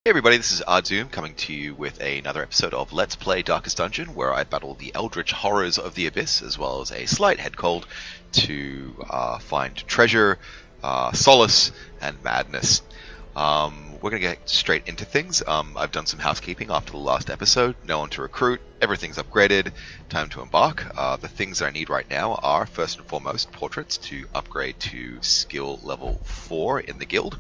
Hey everybody, this is Ahdoom coming to you with another episode of Let's Play Darkest Dungeon, where I battle the eldritch horrors of the abyss, as well as a slight head cold to find treasure, solace, and madness. We're going to get straight into things. I've done some housekeeping after the last episode. No one to recruit, everything's upgraded, time to embark. The things that I need right now are, first and foremost, portraits to upgrade to skill level 4 in the guild.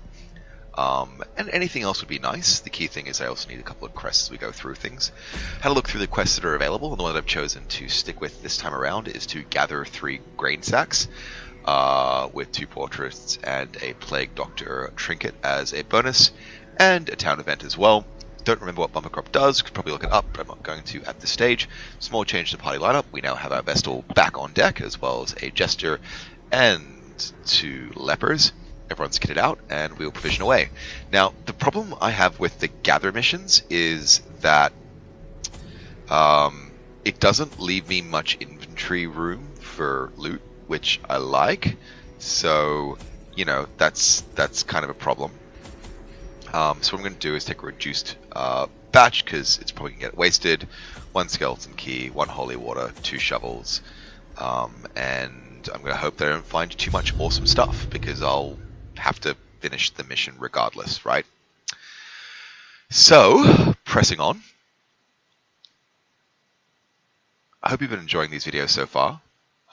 And anything else would be nice. The key thing is I also need a couple of quests as we go through things. Had a look through the quests that are available, and the one that I've chosen to stick with this time around is to gather 3 grain sacks with 2 portraits and a Plague Doctor trinket as a bonus, and a town event as well. Don't remember what Bumper Crop does, could probably look it up, but I'm not going to at this stage. Small change to the party lineup. We now have our Vestal back on deck, as well as a Jester and 2 Lepers. Everyone's kitted out, and we'll provision away. Now, the problem I have with the gather missions is that it doesn't leave me much inventory room for loot, which I like. So, you know, that's kind of a problem. So what I'm going to do is take a reduced batch, because it's probably going to get wasted. 1 skeleton key, 1 holy water, 2 shovels, and I'm going to hope that I don't find too much awesome stuff, because I'll have to finish the mission regardless, right? So, pressing on. I hope you've been enjoying these videos so far.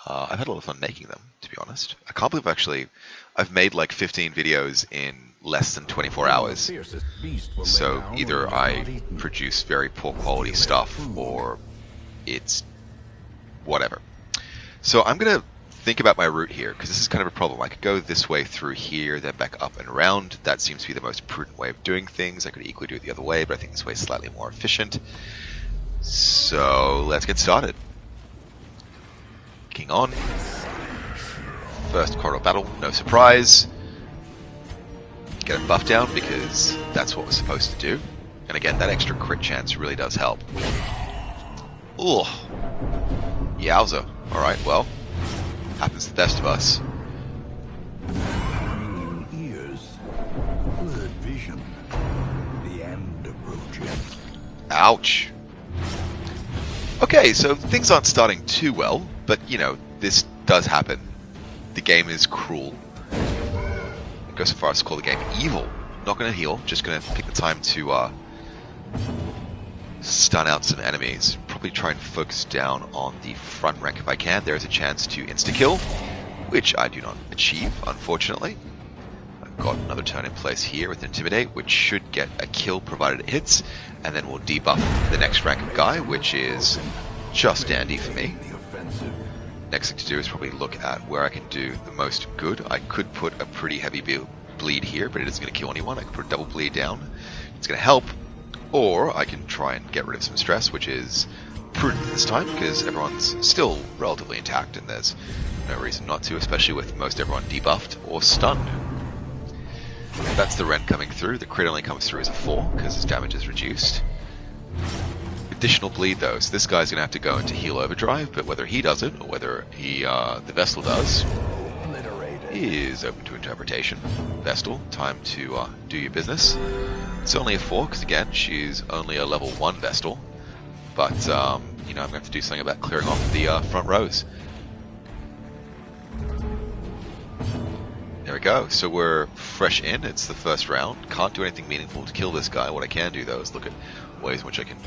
I've had a lot of fun making them, to be honest. I can't believe I've made like 15 videos in less than 24 hours. So either I produce very poor quality stuff, or it's whatever. So I'm going to think about my route here, because this is kind of a problem. I could go this way through here, then back up and around. That seems to be the most prudent way of doing things. I could equally do it the other way, but I think this way is slightly more efficient. So let's get started. King on. First corridor battle, no surprise. Get a buff down, because that's what we're supposed to do. And again, that extra crit chance really does help. Ooh. Yowza. Alright, well. Happens to the best of us. Ears, blurred vision, the end approaches. Ouch. Okay, so things aren't starting too well, but you know, this does happen. The game is cruel. I go so far as to call the game evil. Not going to heal, just going to pick the time to stun out some enemies. Probably try and focus down on the front rank if I can. There is a chance to insta-kill, which I do not achieve, unfortunately. I've got another turn in place here with Intimidate, which should get a kill provided it hits, and then we'll debuff the next rank of guy, which is just dandy for me. Next thing to do is probably look at where I can do the most good. I could put a pretty heavy bleed here, but it isn't going to kill anyone. I could put a double bleed down. It's going to help. Or I can try and get rid of some stress, which is prudent this time, because everyone's still relatively intact and there's no reason not to, especially with most everyone debuffed or stunned. That's the Ren coming through. The crit only comes through as a 4, because his damage is reduced. Additional bleed though, so this guy's going to have to go into heal overdrive, but whether he does it, or whether he, the Vestal does, is open to interpretation. Vestal, time to do your business. It's only a 4, because again, she's only a level 1 Vestal. But, you know, I'm going to have to do something about clearing off the front rows. There we go. So we're fresh in. It's the first round. Can't do anything meaningful to kill this guy. What I can do, though, is look at ways in which I can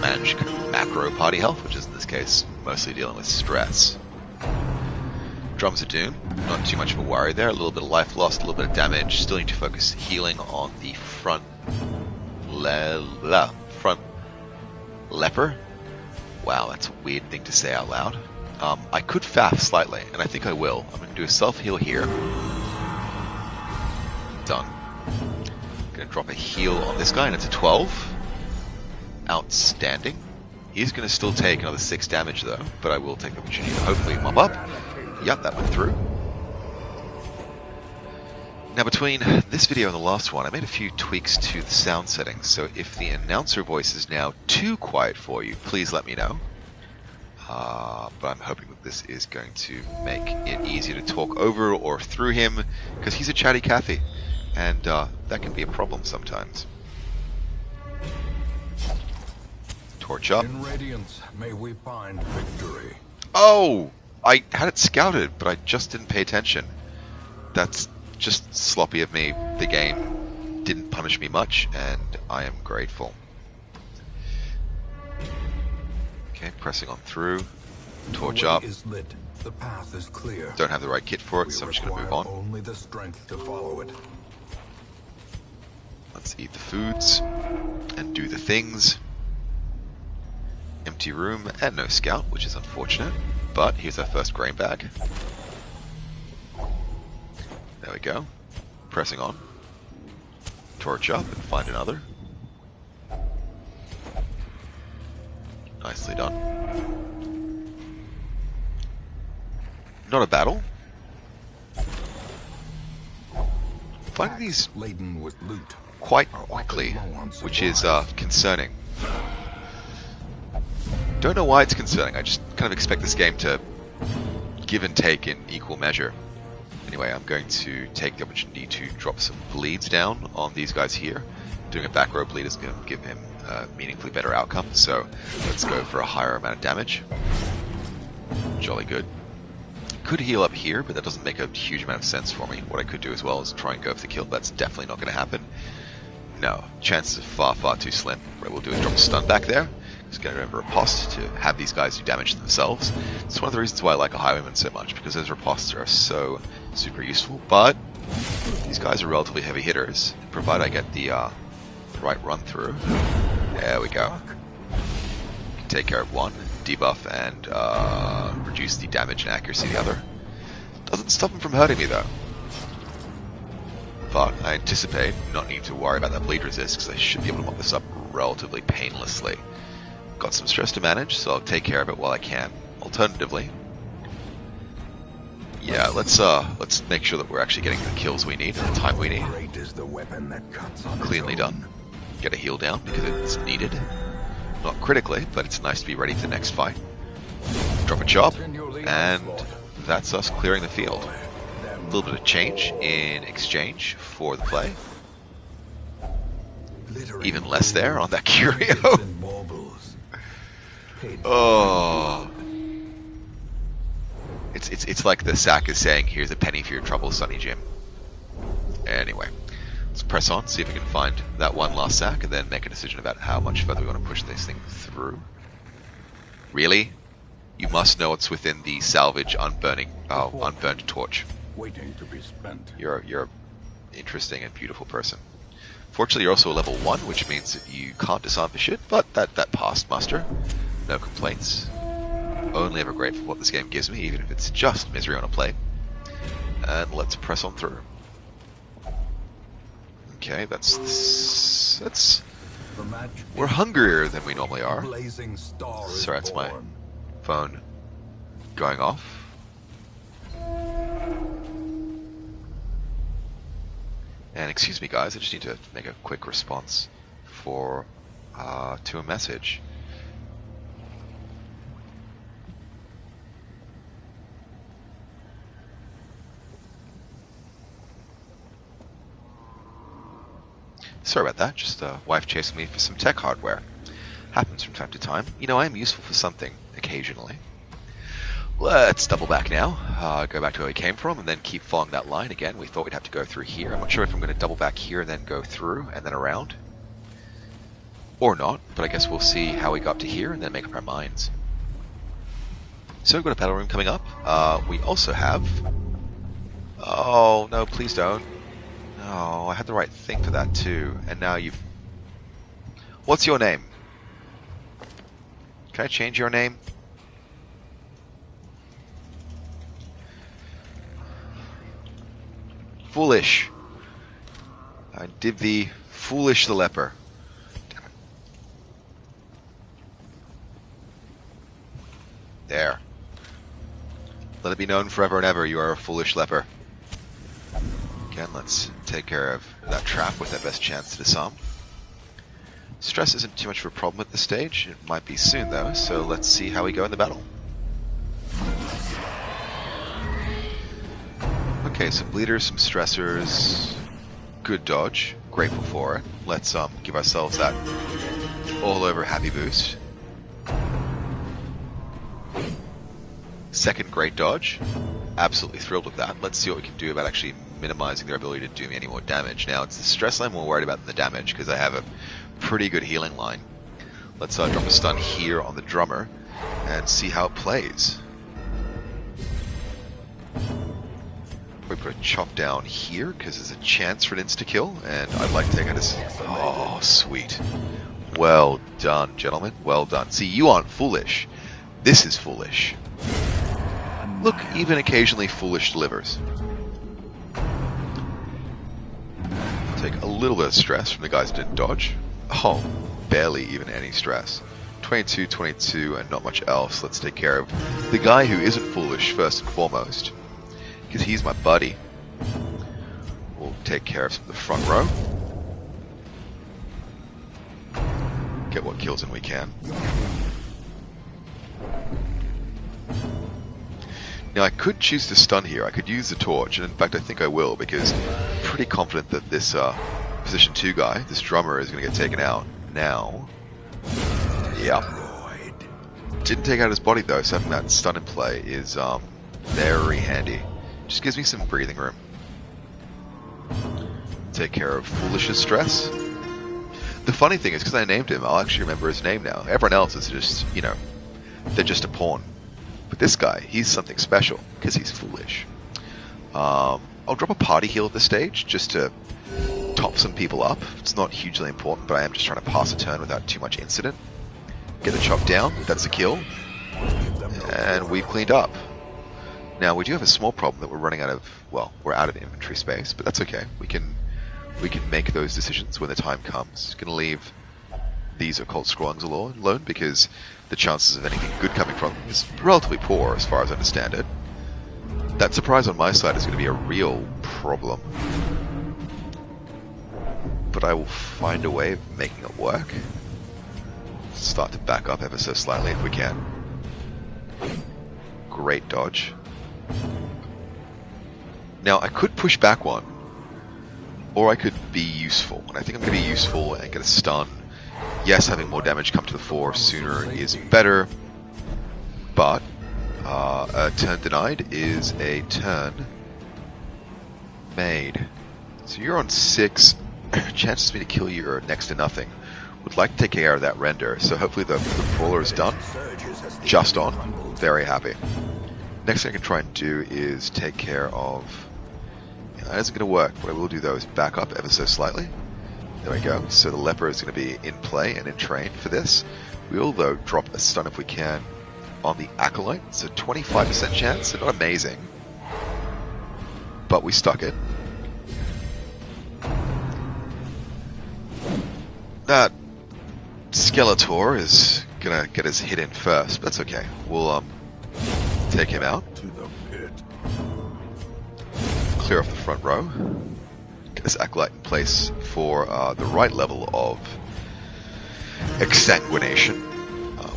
manage kind of macro party health, which is, in this case, mostly dealing with stress. Drums of Doom, not too much of a worry there. A little bit of life lost, a little bit of damage. Still need to focus healing on the front leper. Wow, that's a weird thing to say out loud. I could faff slightly, and I think I will. I'm going to do a self-heal here. Done. Going to drop a heal on this guy, and it's a 12. Outstanding. He's going to still take another 6 damage though, but I will take the opportunity to hopefully mop up. Yep, that went through. Now between this video and the last one, I made a few tweaks to the sound settings, so if the announcer voice is now too quiet for you, please let me know. But I'm hoping that this is going to make it easier to talk over or through him, because he's a chatty Cathy, and that can be a problem sometimes. Torch up. In Radiance, may we find victory. Oh! I had it scouted, but I just didn't pay attention. That's just sloppy of me. The game didn't punish me much, and I am grateful. Okay, pressing on through. Torch up. Is lit. The path is clear. Don't have the right kit for it, so I'm just going to move on. Only the strength to follow it. Let's eat the foods and do the things. Empty room and no scout, which is unfortunate. But here's our first grain bag. There we go. Pressing on. Torch up and find another. Nicely done. Not a battle. Finding these laden with loot quite quickly, which is concerning. Don't know why it's concerning. I just kind of expect this game to give and take in equal measure. Anyway, I'm going to take the opportunity to drop some bleeds down on these guys here. Doing a back row bleed is going to give him a meaningfully better outcome, so let's go for a higher amount of damage. Jolly good. Could heal up here, but that doesn't make a huge amount of sense for me. What I could do as well is try and go for the kill. That's definitely not going to happen. No, chances are far, far too slim. What we'll do is drop a stun back there. Just get over riposte to have these guys do damage to themselves. It's one of the reasons why I like a highwayman so much, because those ripostes are so super useful. But these guys are relatively heavy hitters, provided I get the right run through. There we go. Can take care of one, debuff and reduce the damage and accuracy of the other. Doesn't stop him from hurting me though. But I anticipate not needing to worry about that bleed resist, because I should be able to mop this up relatively painlessly. Got some stress to manage, so I'll take care of it while I can. Alternatively, yeah, let's make sure that we're actually getting the kills we need and the time we need. Great is the weapon that cuts on Cleanly done. Get a heal down because it's needed. Not critically, but it's nice to be ready for the next fight. Drop a chop, and that's us clearing the field. A little bit of change in exchange for the play. Even less there on that curio. Oh, it's like the sack is saying, "Here's a penny for your trouble, Sonny Jim." Anyway, let's press on, see if we can find that one last sack, and then make a decision about how much further we want to push this thing through. Really? You must know what's within the salvage unburned torch. Waiting to be spent. You're an interesting and beautiful person. Fortunately, you're also a level 1, which means that you can't disarm for shit, but that passed muster. No complaints. Only ever grateful for what this game gives me, even if it's just misery on a plate. And let's press on through. Okay, that's we're hungrier than we normally are. Sorry, that's my phone going off. And excuse me guys, I just need to make a quick response to a message. Sorry about that, just wife chasing me for some tech hardware. Happens from time to time. You know, I am useful for something, occasionally. Let's double back now, go back to where we came from, and then keep following that line again. We thought we'd have to go through here. I'm not sure if I'm going to double back here and then go through and then around. Or not, but I guess we'll see how we got to here and then make up our minds. So we've got a battle room coming up. We also have... Oh, no, please don't. No, I had the right thing for that too, and now you've... What's your name? Can I change your name? Foolish. I did the Foolish the Leper. Damn it. There. Let it be known forever and ever you are a foolish leper. Again, let's take care of that trap with our best chance to disarm. Stress isn't too much of a problem at this stage. It might be soon though, so let's see how we go in the battle. Okay, some bleeders, some stressors. Good dodge. Grateful for it. Let's give ourselves that all over happy boost. Second great dodge. Absolutely thrilled with that. Let's see what we can do about actually minimizing their ability to do me any more damage. Now, it's the stress I'm more worried about than the damage, because I have a pretty good healing line. Let's drop a stun here on the drummer and see how it plays. We put a chop down here because there's a chance for an insta-kill, and I'd like to take out his... Oh, sweet. Well done, gentlemen. Well done. See, you aren't foolish. This is foolish. Look, even occasionally foolish delivers. Take a little bit of stress from the guys who didn't dodge. Oh, barely even any stress. 22, 22, and not much else. Let's take care of the guy who isn't foolish first and foremost, because he's my buddy. We'll take care of some of the front row. Get what kills in we can. Now, I could choose to stun here. I could use the torch, and in fact I think I will, because I'm pretty confident that this position 2 guy, this drummer, is going to get taken out now. Yep. Didn't take out his body though, so having that stun in play is very handy. Just gives me some breathing room. Take care of Foolish's stress. The funny thing is, because I named him, I'll actually remember his name now. Everyone else is just, you know, they're just a pawn. But this guy, he's something special, because he's foolish. I'll drop a party heal at this stage, just to top some people up. It's not hugely important, but I am just trying to pass a turn without too much incident. Get the chop down, that's a kill. And we've cleaned up. Now, we do have a small problem that we're running out of, well, we're out of inventory space, but that's okay. We can make those decisions when the time comes. Gonna leave these occult scrollings alone, because the chances of anything good coming from them is relatively poor, as far as I understand it. That surprise on my side is going to be a real problem. But I will find a way of making it work. Start to back up ever so slightly if we can. Great dodge. Now, I could push back one, or I could be useful. And I think I'm going to be useful and get a stun. Yes, having more damage come to the fore sooner is better, but a turn denied is a turn made. So you're on 6. Chances for me to kill you are next to nothing. Would like to take care of that render, so hopefully the brawler is done. Just on. Very happy. Next thing I can try and do is take care of... that isn't going to work. What I will do though is back up ever so slightly. There we go. So the leper is going to be in play and in train for this. We will though drop a stun if we can on the acolyte. It's a 25% chance, so not amazing. But we stuck it. That Skeletor is gonna get his hit in first, but that's okay. We'll take him out. To the pit. Clear off the front row. Get this acolyte in place for the right level of exsanguination,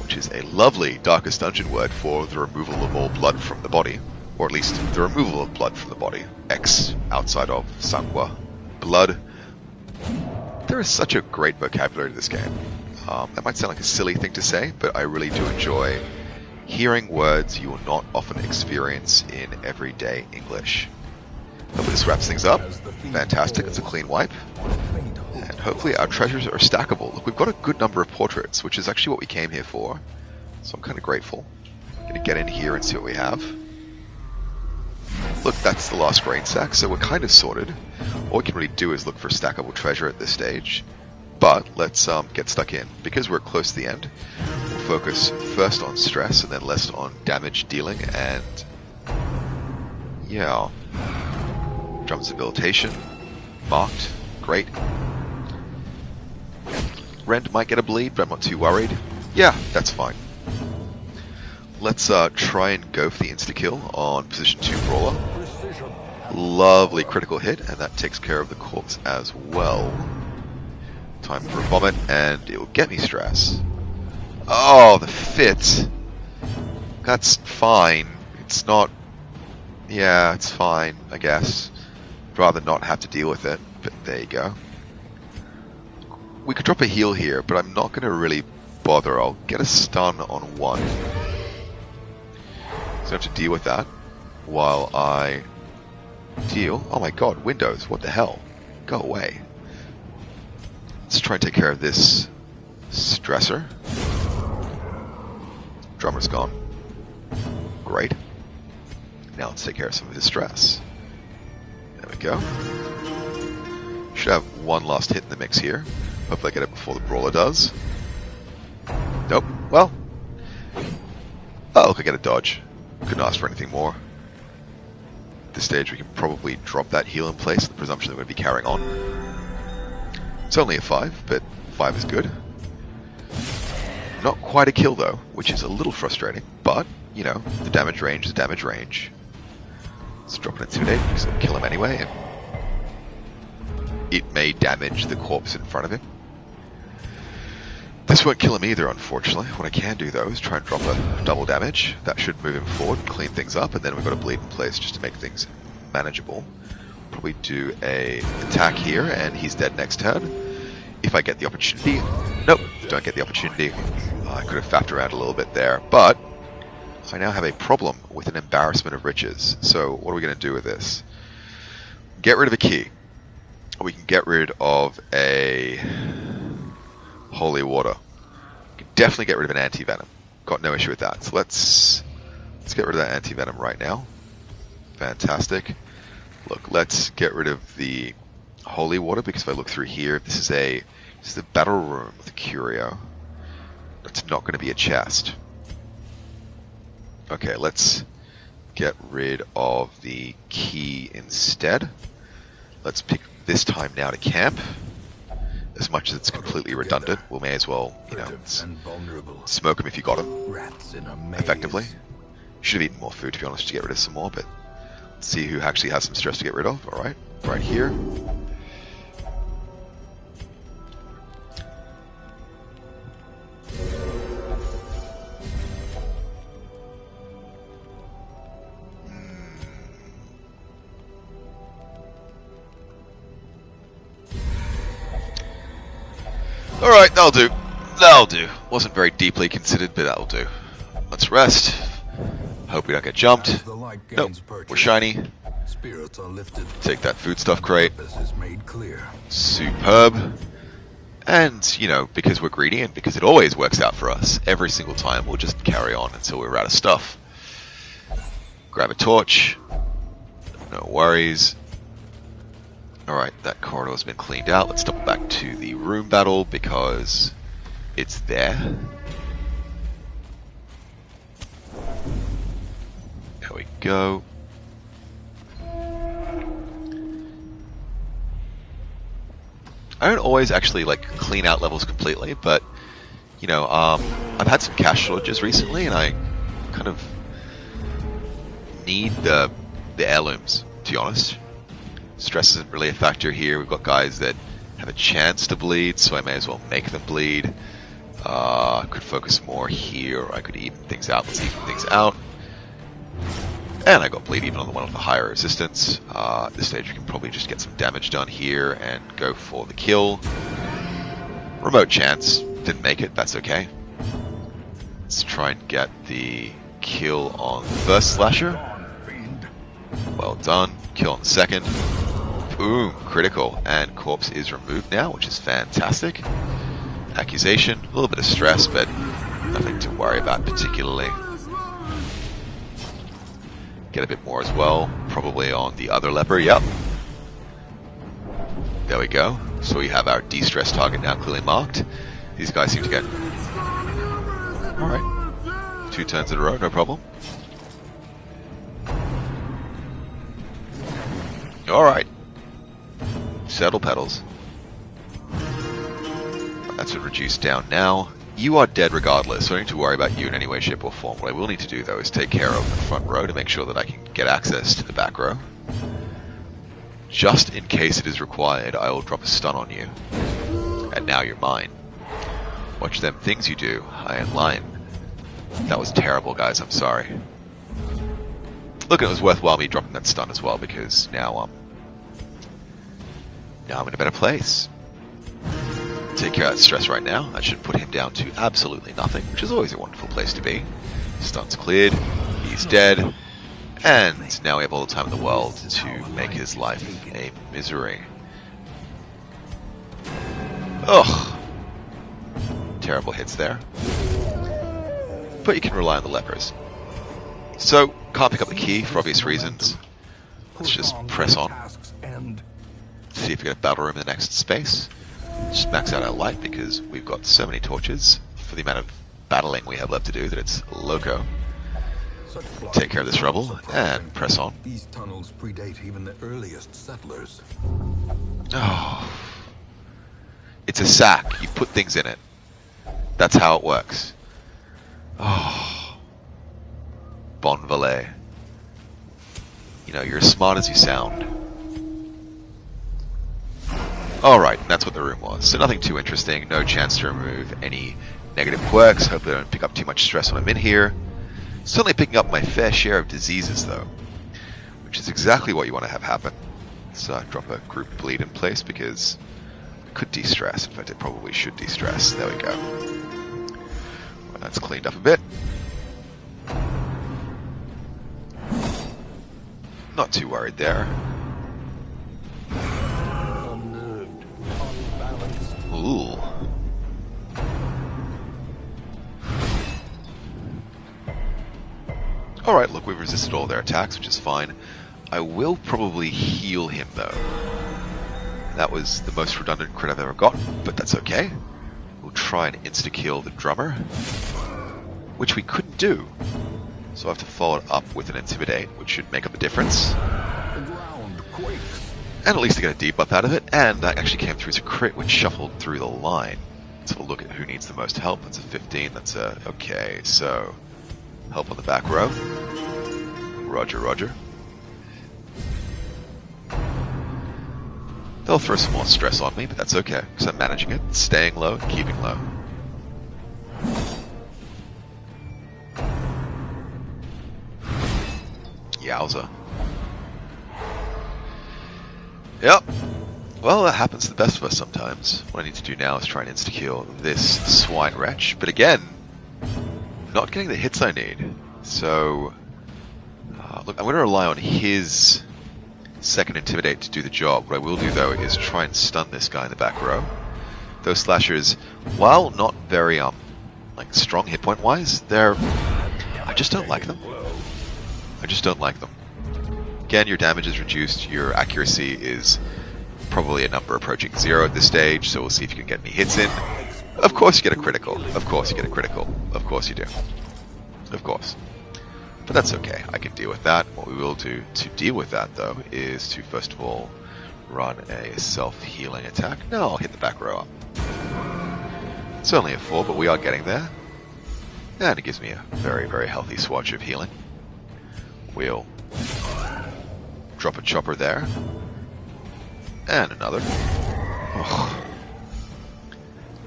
which is a lovely Darkest Dungeon word for the removal of all blood from the body, or at least the removal of blood from the body. X outside of sangua, blood. There is such a great vocabulary to this game. That might sound like a silly thing to say, but I really do enjoy hearing words you will not often experience in everyday English. Hopefully this wraps things up. Fantastic, it's a clean wipe. And hopefully our treasures are stackable. Look, we've got a good number of portraits, which is actually what we came here for. So I'm kind of grateful. I'm going to get in here and see what we have. Look, that's the last grain sack, so we're kind of sorted. All we can really do is look for stackable treasure at this stage. But let's get stuck in. Because we're close to the end, we'll focus first on stress and then less on damage dealing, and yeah. Drum's debilitation. Marked. Great. Rend might get a bleed, but I'm not too worried. Yeah, that's fine. Let's try and go for the insta-kill on position 2 brawler. Lovely critical hit, and that takes care of the corpse as well. Time for a vomit, and it will get me stress. Oh, the fit. That's fine. It's not... Yeah, it's fine, I guess. Rather not have to deal with it, but there you go. We could drop a heal here, but I'm not going to really bother. I'll get a stun on one. So I have to deal with that while I deal. Oh my god, windows, what the hell? Go away. Let's try and take care of this stressor. Drummer's gone. Great. Now let's take care of some of his stress. There we go. Should have one last hit in the mix here. Hopefully I get it before the brawler does. Nope. Well. Oh, look, I get a dodge. Couldn't ask for anything more. At this stage we can probably drop that heal in place, the presumption that we're going to be carrying on. It's only a 5, but 5 is good. Not quite a kill though, which is a little frustrating, but, you know, the damage range is damage range. Let's drop an Intimidate, because it'll kill him anyway, and it may damage the corpse in front of him. This won't kill him either, unfortunately. What I can do though is try and drop a double damage. That should move him forward and clean things up, and then we've got a bleed in place just to make things manageable. Probably do a attack here, and he's dead next turn. If I get the opportunity. Nope, don't get the opportunity. I could have faffed around a little bit there, but I now have a problem with an embarrassment of riches. So what are we going to do with this? Get rid of a key. We can get rid of a holy water. We can definitely get rid of an anti-venom. Got no issue with that. So let's get rid of that anti-venom right now. Fantastic. Look, let's get rid of the holy water, because if I look through here, this is the battle room with a curio. That's not going to be a chest. Okay, let's get rid of the key instead. Let's pick this time now to camp. As much as it's completely redundant, we may as well, you know, smoke him if you got him. Effectively. Should have eaten more food, to be honest, to get rid of some more, but let's see who actually has some stress to get rid of. Alright, right here. Alright, that'll do. That'll do. Wasn't very deeply considered, but that'll do. Let's rest. Hope we don't get jumped. Nope, we're shiny. Spirits are lifted. Take that foodstuff crate. This is made clear. Superb. And, you know, because we're greedy and because it always works out for us, every single time we'll just carry on until we're out of stuff. Grab a torch. No worries. Alright, that corridor's been cleaned out. Let's double back to the room battle because it's there. There we go. I don't always actually like clean out levels completely, but you know, I've had some cash shortages recently, and I kind of need the heirlooms, to be honest. Stress isn't really a factor here. We've got guys that have a chance to bleed, so I may as well make them bleed. I could focus more here, or I could even things out. Let's even things out. And I got bleed even on the one with the higher resistance. At this stage we can probably just get some damage done here and go for the kill. Remote chance. Didn't make it, that's okay. Let's try and get the kill on the first slasher. Well done. Kill on the second. Boom, critical. And corpse is removed now, which is fantastic. Accusation, a little bit of stress, but nothing to worry about particularly. Get a bit more as well, probably on the other leper, yep. There we go. So we have our de-stress target now clearly marked. These guys seem to get... Alright. 2 turns in a row, no problem. Alright. Settle pedals. That's been reduced down now. You are dead regardless, so I don't need to worry about you in any way, shape or form. What I will need to do though is take care of the front row to make sure that I can get access to the back row. Just in case it is required, I will drop a stun on you. And now you're mine. Watch them things you do, high in line. That was terrible, guys, I'm sorry. Look, it was worthwhile me dropping that stun as well, because now I'm in a better place. Take care of that stress right now. That should put him down to absolutely nothing, which is always a wonderful place to be. Stun's cleared. He's He's dead. And now we have all the time in the world to make his life a misery. Ugh. Terrible hits there. But you can rely on the lepers. So, can't pick up the key for obvious reasons. Let's just press on. See if we get a battle room in the next space. Just max out our light because we've got so many torches for the amount of battling we have left to do that it's loco. Take care of this rubble and press on. These tunnels predate even the earliest settlers. Oh. It's a sack. You put things in it. That's how it works. Oh. Bon valet. You know, you're as smart as you sound. Alright, and that's what the room was. So nothing too interesting. No chance to remove any negative quirks. Hopefully I don't pick up too much stress when I'm in here. Certainly picking up my fair share of diseases, though, which is exactly what you want to have happen. So drop a group bleed in place because I could de-stress. In fact, it probably should de-stress. There we go. Well, that's cleaned up a bit. Not too worried there. Ooh. Alright, look, we've resisted all their attacks, which is fine. I will probably heal him, though. That was the most redundant crit I've ever gotten, but that's okay. We'll try and insta-kill the drummer, which we couldn't do. So I have to follow it up with an Intimidate, which should make up a difference. And at least I get a debuff out of it, and that actually came through as a crit, which shuffled through the line. Let's have a look at who needs the most help. That's a 15, that's a... okay, so... help on the back row. Roger, roger. They'll throw some more stress on me, but that's okay, because I'm managing it, staying low, and keeping low. Yowza. Yep. Well, that happens to the best of us sometimes. What I need to do now is try and insta-kill this swine wretch, but again, not getting the hits I need. So, look, I'm going to rely on his second Intimidate to do the job. What I will do, though, is try and stun this guy in the back row. Those slashers, while not very, like, strong hit point-wise, they're... I just don't like them. I just don't like them. Again, your damage is reduced, your accuracy is probably a number approaching 0 at this stage, so we'll see if you can get any hits in. Of course you get a critical. Of course you get a critical. Of course you do. Of course. But that's okay. I can deal with that. What we will do to deal with that, though, is to first of all run a self-healing attack. No, I'll hit the back row up. It's only a 4, but we are getting there. And it gives me a very, very healthy swatch of healing. We'll drop a chopper there. And another. Oh.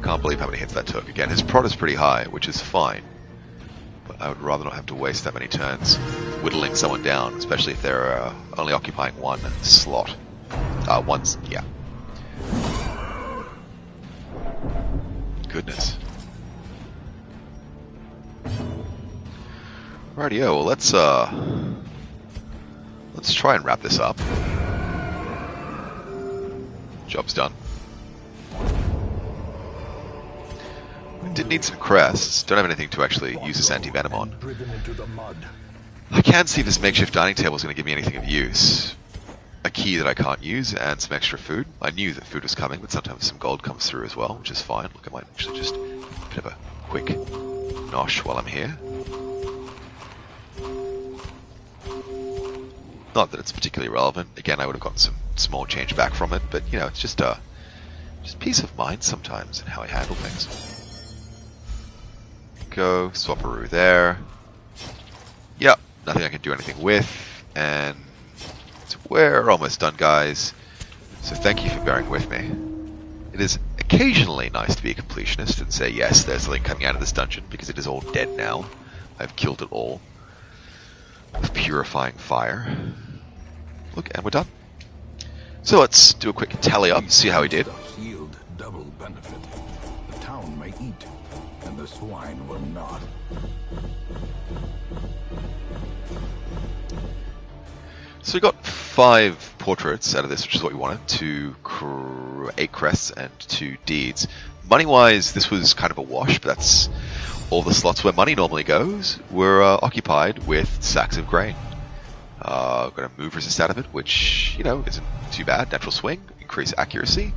Can't believe how many hits that took. Again, his prod is pretty high, which is fine. But I would rather not have to waste that many turns whittling someone down, especially if they're only occupying one slot. Yeah. Goodness. Rightio, well let's try and wrap this up. Job's done. Did need some crests. Don't have anything to actually use this anti-venom on. I can see this makeshift dining table is going to give me anything of use. A key that I can't use and some extra food. I knew that food was coming, but sometimes some gold comes through as well, which is fine. Look, I might actually just have a quick nosh while I'm here. Not that it's particularly relevant. Again, I would have gotten some small change back from it, but you know, it's just peace of mind sometimes in how I handle things. Go, swapperoo there. Yep, nothing I can do anything with, and we're almost done, guys. So thank you for bearing with me. It is occasionally nice to be a completionist and say, yes, there's something coming out of this dungeon, because it is all dead now. I've killed it all with purifying fire. Look, and we're done. So let's do a quick tally up, see how we did. town may eat, and the swine will not. So we got 5 portraits out of this, which is what we wanted. 8 crests and 2 deeds. Money-wise, this was kind of a wash, but that's all the slots where money normally goes were occupied with sacks of grain. Got a move resist out of it, which, you know, isn't too bad. Natural swing, increase accuracy.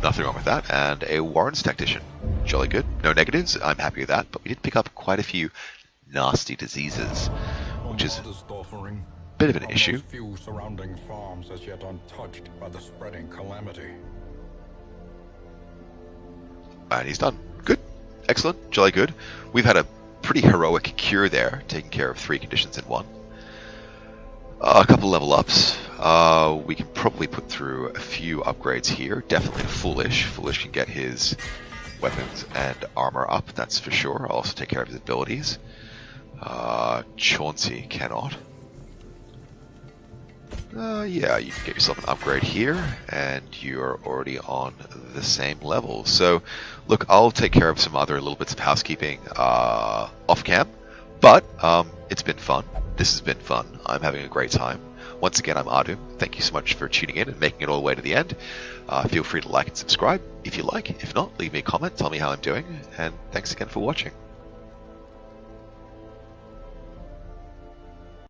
Nothing wrong with that. And a Warren's Tactician. Jolly good. No negatives. I'm happy with that. But we did pick up quite a few nasty diseases, which is a bit of an issue. Few surrounding farms as yet untouched by the spreading calamity. And he's done. Good. Excellent. Jolly good. We've had a pretty heroic cure there, taking care of 3 conditions in one. A couple level ups. We can probably put through a few upgrades here. Definitely Foolish. Foolish can get his weapons and armor up, that's for sure. I'll also take care of his abilities. Chauncey cannot. Yeah, you can get yourself an upgrade here, and you're already on the same level. So, look, I'll take care of some other little bits of housekeeping off cam, but it's been fun. This has been fun. I'm having a great time. Once again, I'm Ahdoom. Thank you so much for tuning in and making it all the way to the end. Feel free to like and subscribe if you like. If not, leave me a comment, tell me how I'm doing, and thanks again for watching.